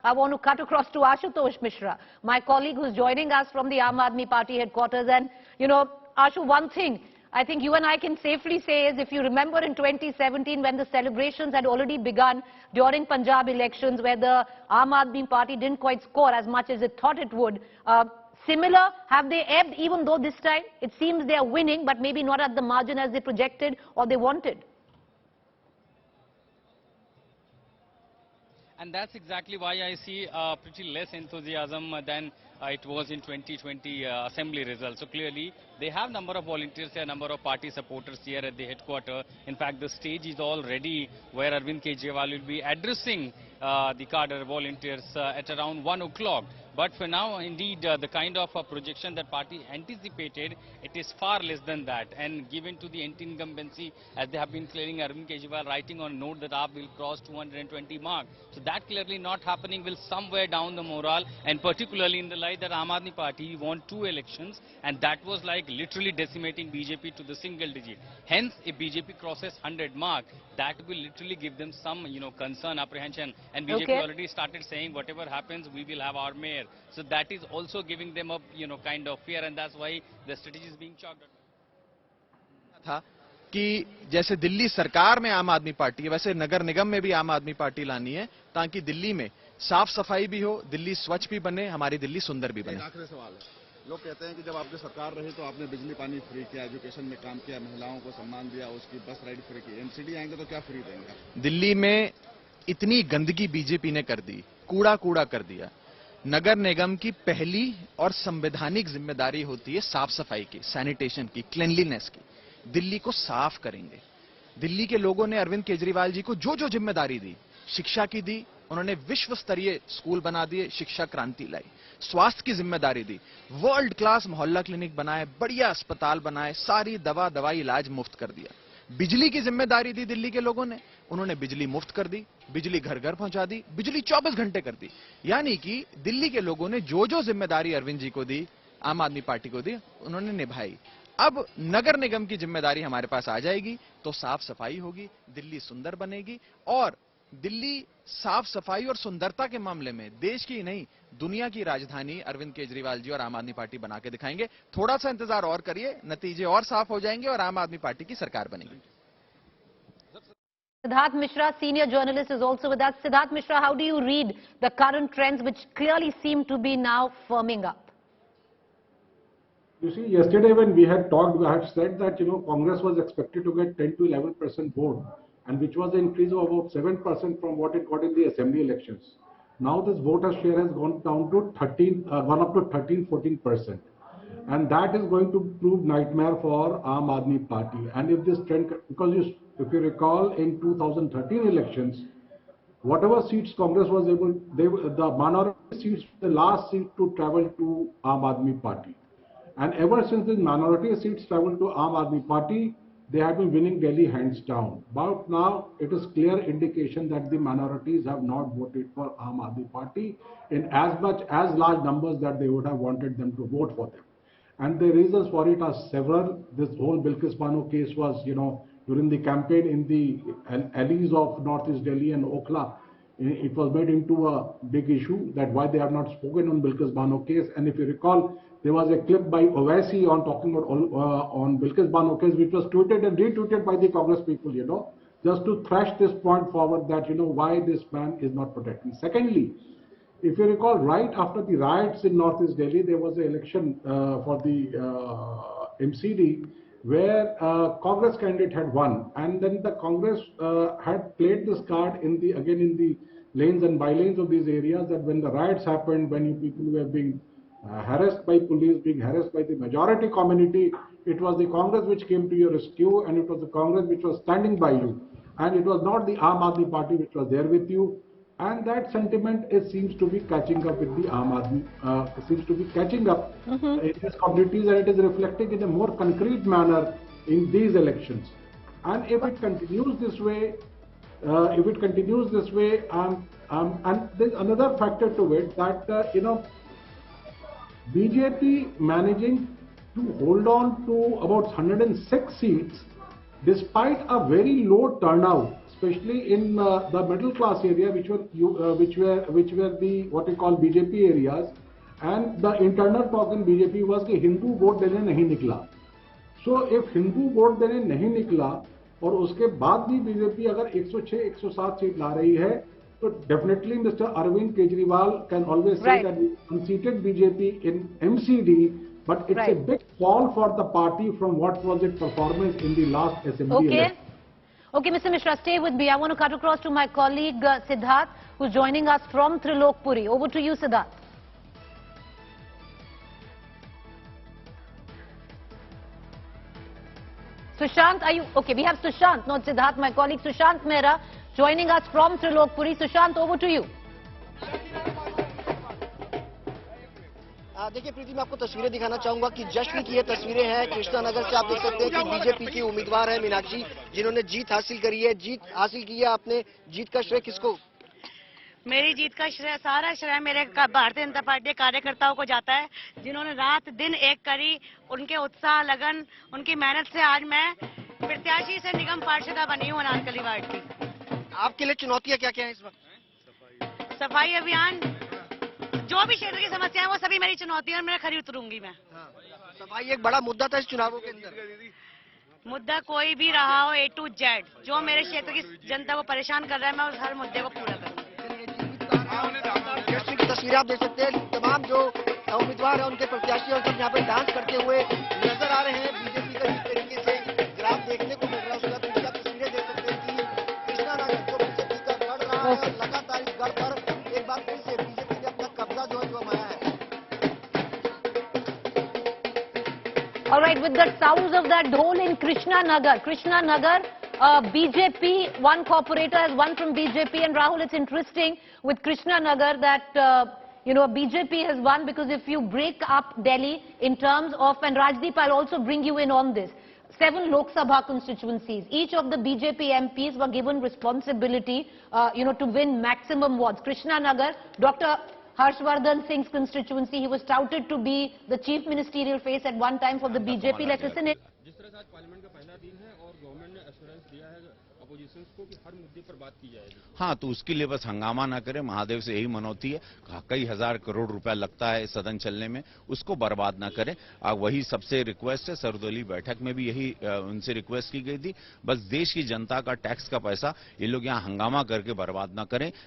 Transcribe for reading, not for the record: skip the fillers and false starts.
I want to cut across to Ashutosh Mishra, my colleague who's joining us from the Aam Aadmi Party headquarters. And, you know, Ashu, one thing I think you and I can safely say is, if you remember in 2017 when the celebrations had already begun during Punjab elections, where the Aam Aadmi Party didn't quite score as much as it thought it would, similar, have they ebbed, even though this time it seems they are winning, but maybe not at the margin as they projected or they wanted? And that's exactly why I see pretty less enthusiasm than it was in 2020 assembly results. So clearly, they have number of volunteers here, number of party supporters here at the headquarters. In fact, the stage is all ready where Arvind Kejriwal will be addressing the cadre volunteers at around 1 o'clock. But for now, indeed, the kind of projection that party anticipated, it is far less than that. And given to the anti-incumbency, as they have been clearing, Arvind Kejriwal writing on a note that AAP will cross 220 mark. So that clearly not happening will somewhere down the morale, and particularly in the light that Aam Aadmi Party won 2 elections, and that was like literally decimating BJP to the single digit. Hence, if BJP crosses 100 mark, that will literally give them some, concern, apprehension. And BJP already started saying, whatever happens, we will have our mayor. So that is also giving them a, kind of fear, and that's why the strategy is being chalked था कि जैसे दिल्ली सरकार में आम आदमी party है, वैसे नगर निगम में भी आम आदमी पार्टी लानी है, ताकि दिल्ली में साफ सफाई भी हो, दिल्ली स्वच्छ भी बने, हमारी दिल्ली सुंदर भी बने। आखिरी सवाल है, लोग कहते हैं कि जब आपकी सरकार रही तो आपने बिजली पानी फ्री किया, एजुकेशन में काम किया, महिलाओं को सम्मान दिया, उसकी बस राइड फ्री की, एमसीडी आएंगे तो क्या फ्री देंगे? दिल्ली में इतनी गंदगी बीजेपी ने कर दी, कूड़ा कूड़ा कर दिया। नगर निगम की पहली और संवैधानिक जिम्मेदारी होती है साफ सफाई की, सैनिटेशन की, क्लीनलीनेस की। दिल्ली को साफ करेंगे। दिल्ली के लोगों ने अरविंद केजरीवाल जी को जो जो जिम्मेदारी दी, शिक्षा की दी, उन्होंने विश्व स्तरीय स्कूल बना दिए, शिक्षा क्रांति लाई। स्वास्थ्य की जिम्मेदारी दी, वर्ल्ड क्लास मोहल्ला क्लिनिक बनाए, बढ़िया अस्पताल बनाए, सारी दवाई इलाज मुफ्त कर दिया। बिजली की जिम्मेदारी दी दिल्ली के लोगों ने, उन्होंने बिजली मुफ्त कर दी, बिजली घर घर पहुंचा दी, बिजली 24 घंटे कर दी। यानी कि दिल्ली के लोगों ने जो जो जिम्मेदारी अरविंद जी को दी, आम आदमी पार्टी को दी, उन्होंने निभाई। अब नगर निगम की जिम्मेदारी हमारे पास आ जाएगी तो साफ सफाई होगी, दिल्ली सुंदर बनेगी, और दिल्ली साफ सफाई और सुंदरता के मामले में देश की नहीं दुनिया की राजधानी अरविंद केजरीवाल जी और आम आदमी पार्टी बना के दिखाएंगे। थोड़ा सा इंतजार और करिए, नतीजे और साफ हो जाएंगे और आम आदमी पार्टी की सरकार बनेगी। Siddharth Mishra, senior journalist, is also with us. Siddharth Mishra, how do you read the current trends which clearly seem to be now firming up? You see, yesterday when we had talked, I had said that, Congress was expected to get 10 to 11% vote, and which was an increase of about 7% from what it got in the assembly elections. Now this voter share has gone down to 13-14%. And that is going to prove nightmare for Aam Aadmi Party. And if this trend, because if you recall in 2013 elections, whatever seats Congress was able, the minority seats, the last seat to travel to Aam Aadmi Party. And ever since the minority seats traveled to Aam Aadmi Party, they have been winning Delhi hands down. But now it is clear indication that the minorities have not voted for Aam Aadmi Party in as large numbers that they would have wanted them to vote for them. And the reasons for it are several. This whole Bilkis Bano case was, during the campaign in the alleys of Northeast Delhi and Okhla, it was made into a big issue that why they have not spoken on Bilkis Bano case. And if you recall, there was a clip by Owaisi on talking about on Bilkis Bano case, which was tweeted and retweeted by the Congress people, just to thrash this point forward that, why this man is not protecting. Secondly, if you recall, right after the riots in Northeast Delhi, there was an election for the MCD where Congress candidate had won, and then the Congress had played this card in the lanes and by-lanes of these areas, that when the riots happened, when you people were being harassed by police, being harassed by the majority community, it was the Congress which came to your rescue, and it was the Congress which was standing by you, and it was not the Aam Aadmi Party which was there with you. And that sentiment seems to be catching up with the Aam Aadmi, seems to be catching up in these communities, and it is reflecting in a more concrete manner in these elections. And if it continues this way, and there's another factor to it that, BJP managing to hold on to about 106 seats despite a very low turnout, especially in the middle class area, which were the what we call BJP areas, and the internal talk in BJP was कि Hindu vote देने नहीं निकला. So if Hindu vote देने नहीं निकला और उसके बाद भी बीजेपी अगर 106-107 सीट ला रही है, तो definitely Mr. Arvind Kejriwal can always say that he unseated BJP in MCD, but it's a big fall for the party from what was its performance in the last assembly election. Okay, Mr. Mishra, stay with me. I want to cut across to my colleague Siddharth, who's joining us from Trilokpuri. Over to you, Siddharth. Sushant, are you... Okay, we have Sushant, not Siddharth, my colleague Sushant Mehra, joining us from Trilokpuri. Sushant, over to you. देखिए प्रीति, मैं आपको तस्वीरें दिखाना चाहूंगा कि जश्न की ये तस्वीरें हैं कृष्णानगर से। आप देख सकते हैं कि बीजेपी की उम्मीदवार है मीनाक्षी, जिन्होंने जीत हासिल करी है। जीत हासिल की है आपने, जीत का श्रेय किसको? मेरी जीत का श्रेय, सारा श्रेय मेरे भारतीय जनता पार्टी कार्यकर्ताओं को जाता है, जिन्होंने रात दिन एक करी। उनके उत्साह, लगन, उनकी मेहनत से आज मैं प्रत्याशी से निगम पार्षदा बनी हूँ अनारकली वार्ड की। आपके लिए चुनौतियां क्या क्या है इस वक्त? सफाई अभियान, जो भी क्षेत्र की समस्या है वो सभी मेरी चुनौती है और मैं खरी उतरूंगी मैं। सफाई एक बड़ा मुद्दा था इस चुनावों के अंदर। मुद्दा कोई भी रहा हो, A to Z, जो मेरे क्षेत्र की जनता को परेशान कर रहा है, मैं उस हर मुद्दे को पूरा करूंगी। जश्न की तस्वीरें आप देख सकते हैं, तमाम जो उम्मीदवार है उनके प्रत्याशी और सब यहाँ पर डांस करते हुए नजर आ रहे हैं। बीजेपी का जिस तरीके से ग्राफ देखने को मिल रहा है, उसका आप तस्वीरें देख सकते हैं कि कृष्णानगर जो बीजेपी का गढ़ रहा है, और लगातार इस गढ़ पर एक बार फिर से बीजेपी ने अपना कब्जा जो है जमाया है। All right, with the sounds of that dhol in Krishnanagar, BJP, one corporator has won from BJP, and Rahul, it's interesting with Krishnanagar that, BJP has won because if you break up Delhi in terms of, and Rajdeep, I'll also bring you in on this, 7 Lok Sabha constituencies. Each of the BJP MPs were given responsibility, to win maximum votes. Krishnanagar, Dr. Harshvardhan Singh's constituency, he was touted to be the chief ministerial face at one time for the BJP. Let's listen in. जिस तरह से आज parliament का पहला दिन है और government ने एश्योरेंस दिया है अपोजिशन को कि हर मुद्दे पर बात की जाएगी। हाँ, तो उसके लिए बस हंगामा ना करें, महादेव से यही मनौती है। कई हजार करोड़ रुपया लगता है सदन चलने में, उसको बर्बाद ना करें। वही सबसे रिक्वेस्ट है, सर्वदलीय बैठक में भी यही उनसे रिक्वेस्ट की गई थी। बस देश की जनता का टैक्स का पैसा ये लोग यहाँ हंगामा करके बर्बाद ना करें।